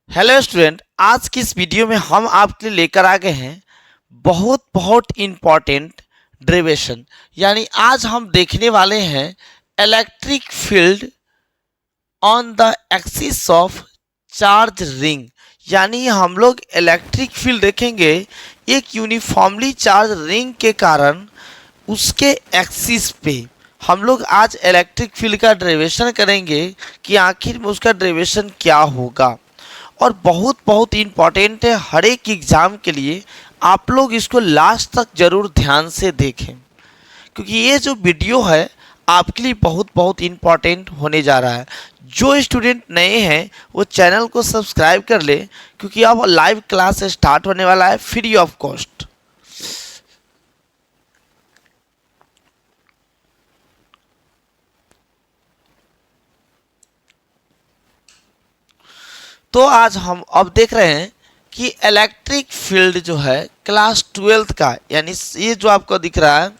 Hello student, आज की इस वीडियो में हम आपके लिए लेकर आ गए हैं बहुत इम्पॉर्टेंट डेरिवेशन। यानी आज हम देखने वाले हैं electric field on the axis of charge ring. यानी हम लोग इलेक्ट्रिक फील्ड देखेंगे एक यूनिफॉर्मली चार्ज रिंग के कारण उसके एक्सिस पे। हम लोग आज इलेक्ट्रिक फील्ड का डेरिवेशन करेंगे कि आखिर में उसका डेरिवेशन क्या होगा, और बहुत इम्पॉर्टेंट है हर एक एग्ज़ाम के लिए। आप लोग इसको लास्ट तक ज़रूर ध्यान से देखें, क्योंकि ये जो वीडियो है आपके लिए बहुत इम्पॉर्टेंट होने जा रहा है। जो स्टूडेंट नए हैं वो चैनल को सब्सक्राइब कर ले, क्योंकि अब लाइव क्लास स्टार्ट होने वाला है फ्री ऑफ कॉस्ट। तो आज हम अब देख रहे हैं कि इलेक्ट्रिक फील्ड जो है क्लास 12th का, यानी ये जो आपको दिख रहा है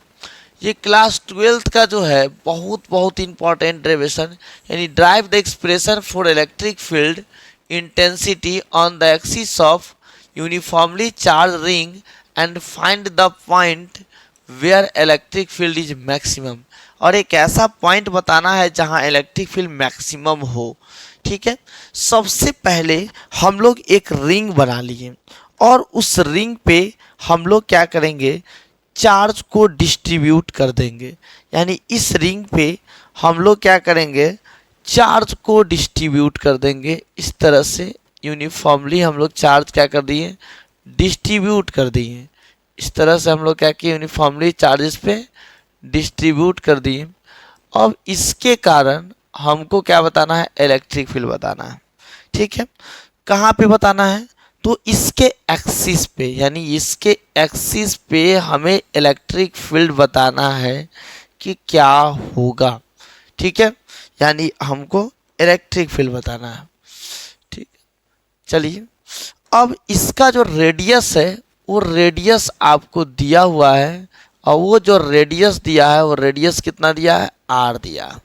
ये क्लास 12th का जो है बहुत इंपॉर्टेंट डेरिवेशन। यानी derive the expression for electric field intensity on the axis of uniformly charged ring and find the point where electric field is maximum. और एक ऐसा पॉइंट बताना है जहां इलेक्ट्रिक फील्ड मैक्सिमम हो। ठीक है, सबसे पहले हम लोग एक रिंग बना लिए और उस रिंग पे हम लोग क्या करेंगे, चार्ज को डिस्ट्रीब्यूट कर देंगे। यानी इस रिंग पे हम लोग क्या करेंगे, चार्ज को डिस्ट्रीब्यूट कर देंगे। इस तरह से यूनिफॉर्मली हम लोग चार्ज क्या कर दिए, डिस्ट्रीब्यूट कर दिए। इस तरह से हम लोग क्या किए, यूनिफॉर्मली चार्जेस पे डिस्ट्रीब्यूट कर दिए। अब इसके कारण हमको क्या बताना है, इलेक्ट्रिक फील्ड बताना है। ठीक है, कहाँ पे बताना है, तो इसके एक्सिस पे, यानी इसके एक्सिस पे हमें इलेक्ट्रिक फील्ड बताना है कि क्या होगा। ठीक है, यानी हमको इलेक्ट्रिक फील्ड बताना है। ठीक, चलिए अब इसका जो रेडियस है वो रेडियस आपको दिया हुआ है, और वो जो रेडियस दिया है वो रेडियस कितना दिया है, आर दिया।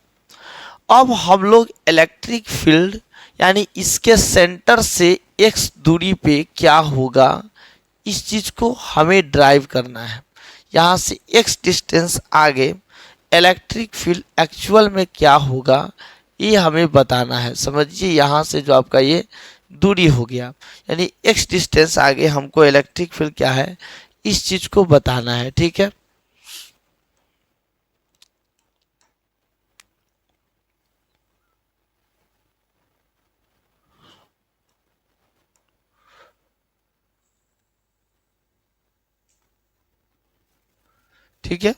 अब हम लोग इलेक्ट्रिक फील्ड यानी इसके सेंटर से x दूरी पे क्या होगा, इस चीज़ को हमें ड्राइव करना है। यहाँ से x डिस्टेंस आगे इलेक्ट्रिक फील्ड एक्चुअल में क्या होगा ये हमें बताना है। समझिए, यहाँ से जो आपका ये दूरी हो गया, यानी x डिस्टेंस आगे हमको इलेक्ट्रिक फील्ड क्या है इस चीज़ को बताना है। ठीक है, ठीक है।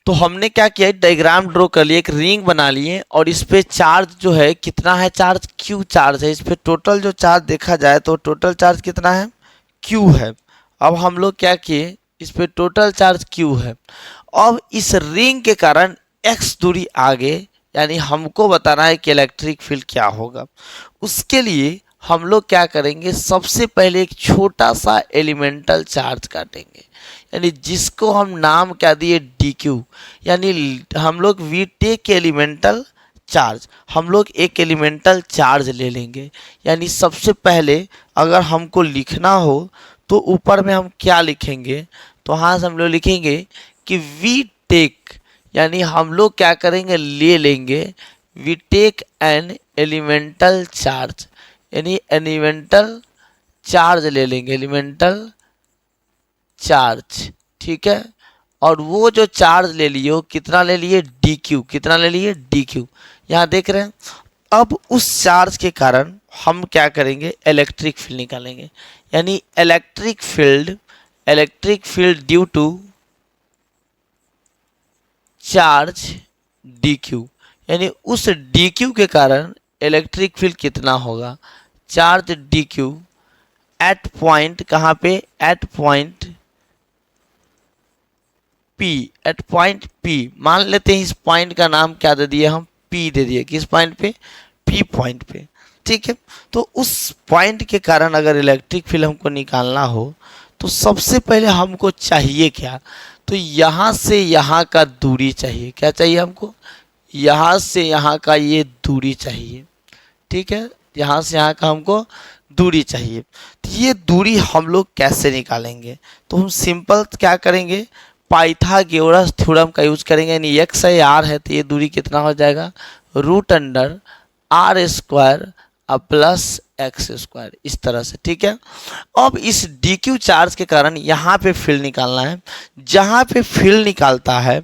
तो हमने क्या किया, डायग्राम ड्रॉ कर लिए, एक रिंग बना लिए, और इस पे चार्ज जो है कितना है, चार्ज क्यू चार्ज है। इस पे टोटल जो चार्ज देखा जाए तो टोटल चार्ज कितना है, क्यू है। अब हम लोग क्या किए, इस पे टोटल चार्ज क्यू है। अब इस रिंग के कारण एक्स दूरी आगे, यानी हमको बताना है कि इलेक्ट्रिक फील्ड क्या होगा। उसके लिए हम लोग क्या करेंगे, सबसे पहले एक छोटा सा एलिमेंटल चार्ज काटेंगे, यानी जिसको हम नाम क्या दिए, डी क्यू। यानी हम लोग वी टेक एलिमेंटल चार्ज, हम लोग एक एलिमेंटल चार्ज ले लेंगे। यानी सबसे पहले अगर हमको लिखना हो तो ऊपर में हम क्या लिखेंगे, तो हाँ हम लोग लिखेंगे कि वी टेक, यानी हम लोग क्या करेंगे, ले लेंगे, we take an elemental charge, यानी एलिमेंटल चार्ज ले लेंगे, एलिमेंटल चार्ज। ठीक है, और वो जो चार्ज ले लिए वो कितना ले लिए, डी क्यू, कितना ले लिए, डी क्यू। यहाँ देख रहे हैं। अब उस चार्ज के कारण हम क्या करेंगे, इलेक्ट्रिक फील्ड निकालेंगे। यानी electric field due to charge d q, यानी उस डी क्यू के कारण इलेक्ट्रिक फील्ड कितना होगा, charge d q at point, कहाँ पे, at point p, at point p. मान लेते हैं इस पॉइंट का नाम क्या दे दिए हम, पी दे दिए। किस पॉइंट पे, पी पॉइंट पे। ठीक है, तो उस पॉइंट के कारण अगर इलेक्ट्रिक फील्ड हमको निकालना हो तो सबसे पहले हमको चाहिए क्या, तो यहाँ से यहाँ का दूरी चाहिए। क्या चाहिए हमको, यहाँ से यहाँ का ये दूरी चाहिए। ठीक है, यहाँ से यहाँ का हमको दूरी चाहिए। तो ये दूरी हम लोग कैसे निकालेंगे, तो हम सिंपल क्या करेंगे, पाइथागोरस थ्योरम का यूज करेंगे। यानी एक्स है आर है तो ये दूरी कितना हो जाएगा, root under r square plus x square, इस तरह से। ठीक है, अब इस डी क्यू चार्ज के कारण यहाँ पे फील्ड निकालना है। जहाँ पे फील्ड निकालता है,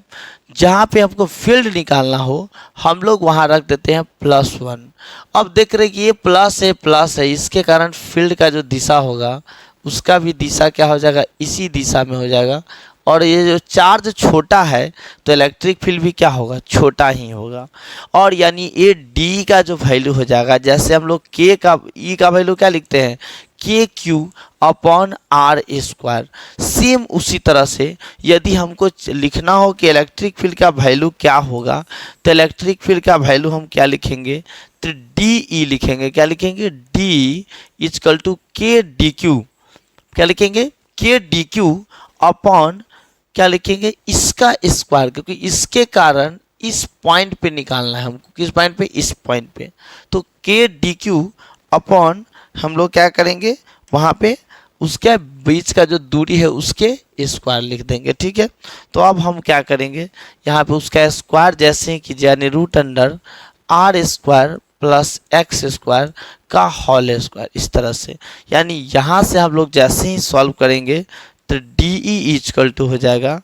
जहाँ पे हमको फील्ड निकालना हो, हम लोग वहाँ रख देते हैं +1। अब देख रहे हैं कि ये प्लस है, इसके कारण फील्ड का जो दिशा होगा उसका भी दिशा क्या हो जाएगा, इसी दिशा में हो जाएगा। और ये जो चार्ज छोटा है तो इलेक्ट्रिक फील्ड भी क्या होगा, छोटा ही होगा। और यानी ये डी का जो वैल्यू हो जाएगा, जैसे हम लोग के का ई का वैल्यू क्या लिखते हैं, k q upon r square, same उसी तरह से यदि हमको लिखना हो कि इलेक्ट्रिक फील्ड का वैल्यू क्या होगा, तो इलेक्ट्रिक फील्ड का वैल्यू हम क्या लिखेंगे, तो डी ई लिखेंगे। क्या लिखेंगे, डी इजकल टू के डी क्यू, क्या लिखेंगे, के डी क्यू अपॉन क्या लिखेंगे, इसका स्क्वायर, क्योंकि इसके कारण इस पॉइंट पे निकालना है हमको। किस पॉइंट पे, इस पॉइंट पे। तो के डी क्यू अपॉन हम लोग क्या करेंगे, वहाँ पे उसके बीच का जो दूरी है उसके स्क्वायर लिख देंगे। ठीक है, तो अब हम क्या करेंगे, यहाँ पे उसका स्क्वायर जैसे कि यानी root under r square plus x square का होल स्क्वायर, इस तरह से। यानी यहाँ से हम लोग जैसे ही सॉल्व करेंगे तो डी ई इजकल टू हो जाएगा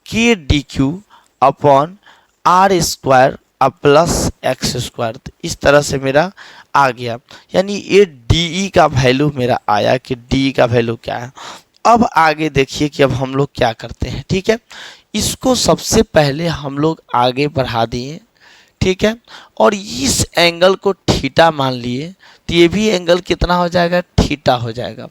k d q upon r square plus x square. तो इस तरह से मेरा आ गया, यानी ये डी ई का वैल्यू मेरा आया कि डी का वैल्यू क्या है। अब आगे देखिए कि अब हम लोग क्या करते हैं। ठीक है, इसको सबसे पहले हम लोग आगे बढ़ा दिए। ठीक है, और इस एंगल को थीटा मान लिए, तो ये भी एंगल कितना हो जाएगा, थीटा हो जाएगा।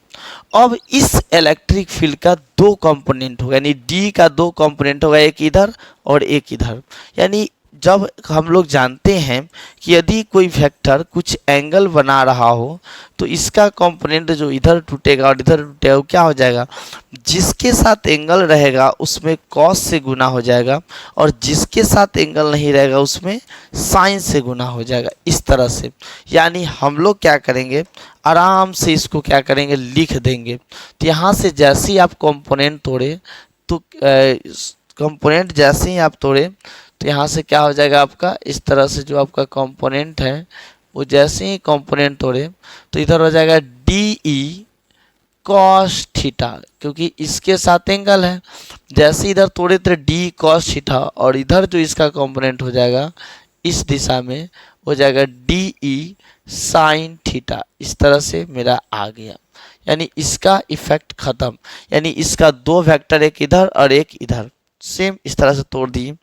अब इस इलेक्ट्रिक फील्ड का दो कंपोनेंट होगा, यानी डी का दो कंपोनेंट होगा, एक इधर और एक इधर। यानी जब हम लोग जानते हैं कि यदि कोई वेक्टर कुछ एंगल बना रहा हो तो इसका कंपोनेंट जो इधर टूटेगा और इधर टूटेगा वो क्या हो जाएगा, जिसके साथ एंगल रहेगा उसमें कॉस से गुना हो जाएगा और जिसके साथ एंगल नहीं रहेगा उसमें साइन से गुना हो जाएगा, इस तरह से। यानी हम लोग क्या करेंगे, आराम से इसको क्या करेंगे, लिख देंगे। तो यहाँ से जैसे ही आप कंपोनेंट तोड़े तो कंपोनेंट जैसे ही आप तोड़े तो यहाँ से क्या हो जाएगा आपका, इस तरह से जो आपका कंपोनेंट है वो जैसे ही कंपोनेंट तोड़े तो इधर हो जाएगा डी ई कॉस थीटा, क्योंकि इसके साथ एंगल है। जैसे इधर तोड़े तो डी कॉस थीटा और इधर जो इसका कंपोनेंट हो जाएगा इस दिशा में हो जाएगा डी ई साइन थीटा। इस तरह से मेरा आ गया, यानी इसका इफेक्ट खत्म। यानी इसका दो वेक्टर, एक इधर और एक इधर, सेम इस तरह से तोड़ दिए।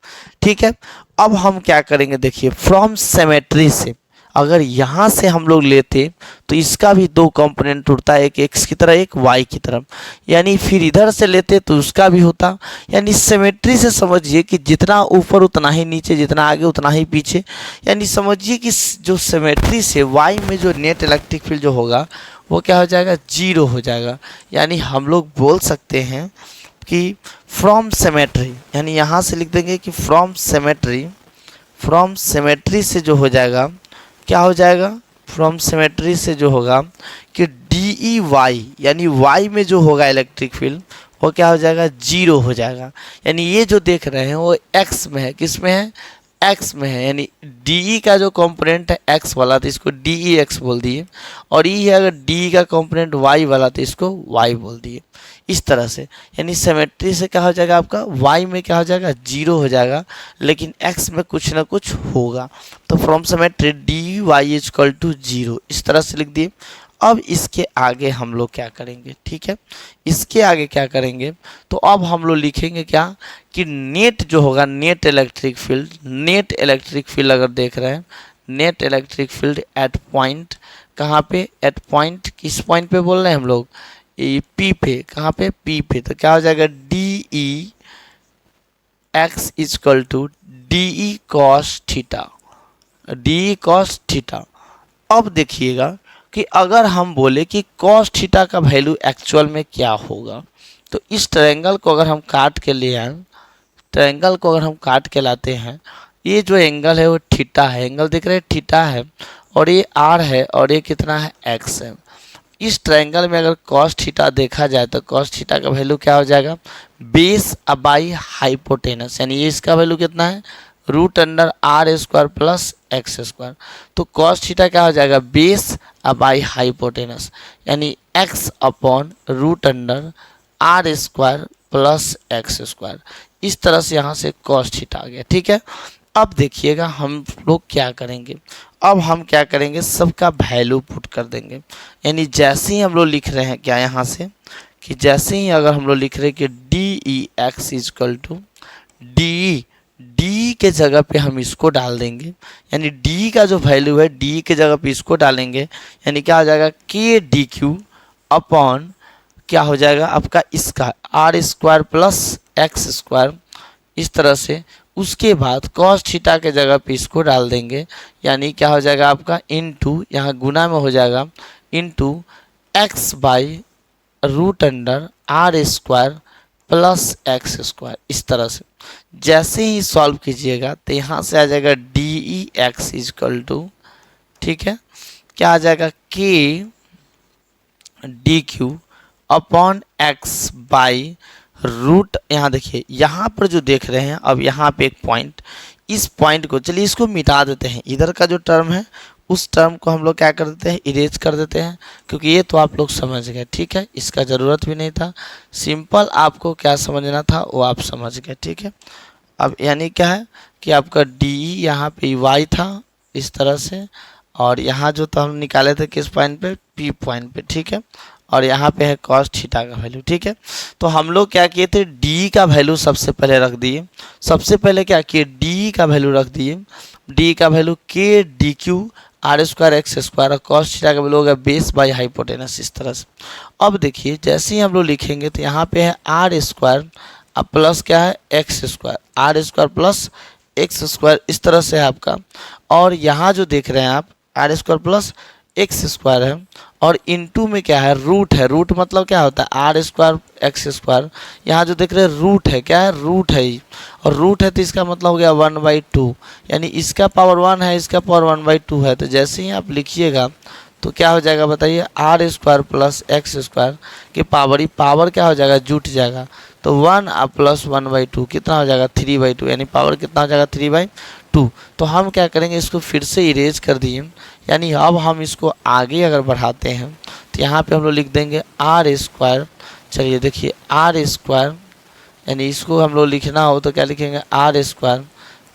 ठीक है, अब हम क्या करेंगे, देखिए फ्रॉम सिमेट्री से अगर यहाँ से हम लोग लेते तो इसका भी दो कंपोनेंट उड़ता है, एक एक्स की तरह एक वाई की तरफ। यानी फिर इधर से लेते तो उसका भी होता। यानी सिमेट्री से समझिए कि जितना ऊपर उतना ही नीचे, जितना आगे उतना ही पीछे। यानी समझिए कि जो सिमेट्री से वाई में जो नेट इलेक्ट्रिक फील्ड जो होगा वो क्या हो जाएगा, जीरो हो जाएगा। यानी हम लोग बोल सकते हैं कि फ्रॉम सिमेट्री, यानी यहाँ से लिख देंगे कि फ्रॉम सिमेट्री से जो हो जाएगा क्या हो जाएगा, फ्रॉम सिमेट्री से जो होगा कि डी ई वाई, यानी वाई में जो होगा इलेक्ट्रिक फील्ड वो क्या हो जाएगा, जीरो हो जाएगा। यानी ये जो देख रहे हैं वो एक्स में है, किस में है, एक्स में है। यानी डी ई का जो कंपोनेंट है एक्स वाला तो इसको डी ई एक्स बोल दिए, और ई है अगर डी ई का कंपोनेंट वाई वाला तो इसको वाई बोल दिए, इस तरह से। यानी सिमेट्री से क्या हो जाएगा आपका, वाई में क्या हो जाएगा, जीरो हो जाएगा, लेकिन एक्स में कुछ ना कुछ होगा। तो from symmetry d y is equal to zero, इस तरह से लिख दिए। अब इसके आगे हम लोग क्या करेंगे, ठीक है, इसके आगे क्या करेंगे, तो अब हम लोग लिखेंगे क्या कि नेट जो होगा, नेट इलेक्ट्रिक फील्ड अगर देख रहे हैं, net electric field at point, कहाँ पे, एट पॉइंट, किस पॉइंट पे बोल रहे हैं हम लोग, पी पे, कहाँ पे, पी पे। तो क्या हो जाएगा, d e x equal to d e cos theta, d e cos theta. अब देखिएगा कि कि अगर हम बोले कि कॉस थीटा का वैल्यू एक्चुअल में क्या होगा, तो इस ट्रायंगल को अगर हम काट के ले आए, ट्रायंगल को अगर हम काट के लाते हैं, ये जो एंगल है वो थीटा है, एंगल देख रहे हैं थीटा है, और ये आर है, और ये कितना है एक्स है। इस ट्रायंगल में अगर कॉस थीटा देखा जाए तो कॉस थीटा का वैल्यू क्या हो जाएगा, बेस बाई हाइपोटेनस, यानी ये इसका वैल्यू कितना है, root under r square plus x square. तो कॉस थीटा क्या हो जाएगा, बेस बाई हाइपोटेनस, यानी x upon root under r square plus x square. इस तरह से यहाँ से कॉस थीटा आ गया। ठीक है, अब देखिएगा हम लोग क्या करेंगे, अब हम क्या करेंगे, सबका वैल्यू पुट कर देंगे। यानी जैसे ही हम लोग लिख रहे हैं क्या यहाँ से, कि जैसे ही अगर हम लोग लिख रहे हैं कि d e x equal to d, d के जगह पे हम इसको डाल देंगे, यानी डी का जो वैल्यू है डी के जगह पे इसको डालेंगे, यानी क्या हो जाएगा, के डी क्यू अपॉन क्या हो जाएगा आपका इसका r square plus x square. इस तरह से उसके बाद कॉस थीटा के जगह पे इसको डाल देंगे, यानी क्या हो जाएगा आपका इनटू, यहाँ गुना में हो जाएगा, into x by root under r square plus x square. इस तरह से जैसे ही सॉल्व कीजिएगा तो यहाँ से आ जाएगा d e x equal to, ठीक है, क्या आ जाएगा, k d q upon x by root, यहाँ देखिए यहाँ पर जो देख रहे हैं, अब यहाँ पे एक पॉइंट, इस पॉइंट को चलिए इसको मिटा देते हैं, इधर का जो टर्म है उस टर्म को हम लोग क्या कर देते हैं, इरेज कर देते हैं, क्योंकि ये तो आप लोग समझ गए। ठीक है, इसका ज़रूरत भी नहीं था, सिंपल आपको क्या समझना था वो आप समझ गए। ठीक है, अब यानी क्या है कि आपका डी यहाँ पे वाई था इस तरह से, और यहाँ जो तो हम निकाले थे किस पॉइंट पे, पी पॉइंट पे। ठीक है, और यहाँ पे है कॉस थीटा का वैल्यू। ठीक है, तो हम लोग क्या किए थे, डी का वैल्यू सबसे पहले रख दिए, सबसे पहले क्या किए, डी का वैल्यू रख दिए, डी का वैल्यू के d Q R square x square, और कॉस थीटा का वैल्यू होगा बेस बाई हाइपोटेनस। इस तरह से अब देखिए जैसे ही हम लोग लिखेंगे तो यहाँ पे है आर स्क्वायर अब प्लस क्या है x square, r square plus x square, इस तरह से है आपका। और यहाँ जो देख रहे हैं आप r square plus x square है, और इनटू में क्या है, रूट है, रूट मतलब क्या होता है, आर स्क्वायर एक्स स्क्वायर, यहाँ जो देख रहे हैं रूट है, क्या है, रूट है ही, और रूट है तो इसका मतलब हो गया 1/2, यानी इसका पावर 1 है, इसका पावर 1/2 है। तो जैसे ही आप लिखिएगा तो क्या हो जाएगा बताइए, r square plus x square के पावर, ही पावर क्या हो जाएगा, जुट जाएगा, तो 1 प्लस 1/2 कितना हो जाएगा, 3/2, यानी पावर कितना हो जाएगा, 3/2। तो हम क्या करेंगे, इसको फिर से इरेज कर दिए, यानी अब हम इसको आगे अगर बढ़ाते हैं तो यहाँ पे हम लोग लिख देंगे आर स्क्वायर, चलिए देखिए आर स्क्वायर, यानी इसको हम लोग लिखना हो तो क्या लिखेंगे, r square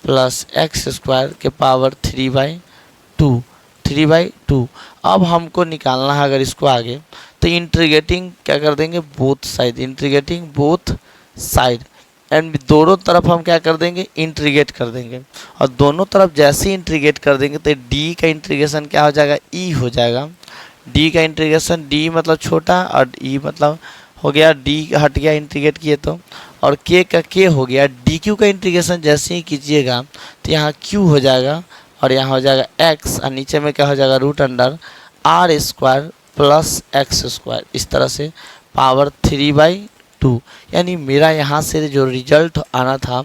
plus x square के पावर 3/2। अब हमको निकालना है अगर इसको आगे, तो इंटीग्रेटिंग क्या कर देंगे, both side, integrating both side, and दोनों तरफ हम क्या कर देंगे, इंटीग्रेट कर देंगे, और दोनों तरफ जैसे ही इंटीग्रेट कर देंगे तो डी का इंटीग्रेशन क्या हो जाएगा, ई हो जाएगा, डी का इंटीग्रेशन, डी मतलब छोटा और ई मतलब हो गया, डी हट गया इंटीग्रेट किए तो, और के का के हो गया, डी क्यू का इंटीग्रेशन जैसे ही कीजिएगा तो यहाँ क्यू हो जाएगा, और यहाँ हो जाएगा एक्स, और नीचे में क्या हो जाएगा, root under r square plus x square. इस तरह से पावर 3/2, यानी मेरा यहाँ से जो रिजल्ट आना था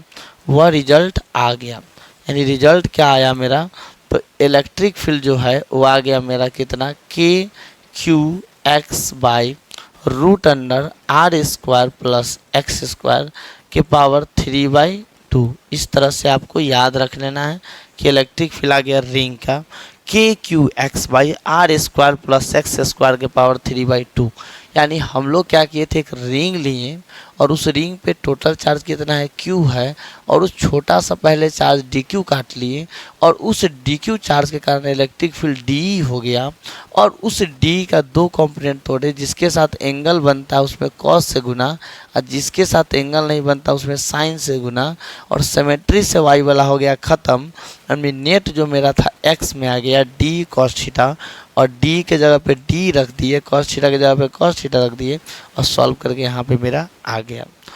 वह रिजल्ट आ गया। यानी रिजल्ट क्या आया मेरा, तो इलेक्ट्रिक फील्ड जो है वो आ गया मेरा कितना, k q x by root under r square plus x square के पावर 3/2। इस तरह से आपको याद रख लेना है कि इलेक्ट्रिक फील्ड आ गया रिंग का k q x by r square plus x square के पावर 3/2। यानी हम लोग क्या किए थे, एक रिंग लिए और उस रिंग पे टोटल चार्ज कितना है, क्यू है, और उस छोटा सा पहले चार्ज डी क्यू काट लिए, और उस डी क्यू चार्ज के कारण इलेक्ट्रिक फील्ड डी हो गया, और उस डी का दो कंपोनेंट तोड़े, जिसके साथ एंगल बनता है उसमें कॉस से गुना, और जिसके साथ एंगल नहीं बनता उसमें साइन से गुना, और सिमेट्री से वाई वाला हो गया ख़त्म। यानी नेट जो मेरा था एक्स में आ गया डी कॉस थीटा, और डी के जगह पे डी रख दिए, कॉस थीटा के जगह पे कॉस थीटा रख दिए, और सॉल्व करके यहाँ पे मेरा आ गया।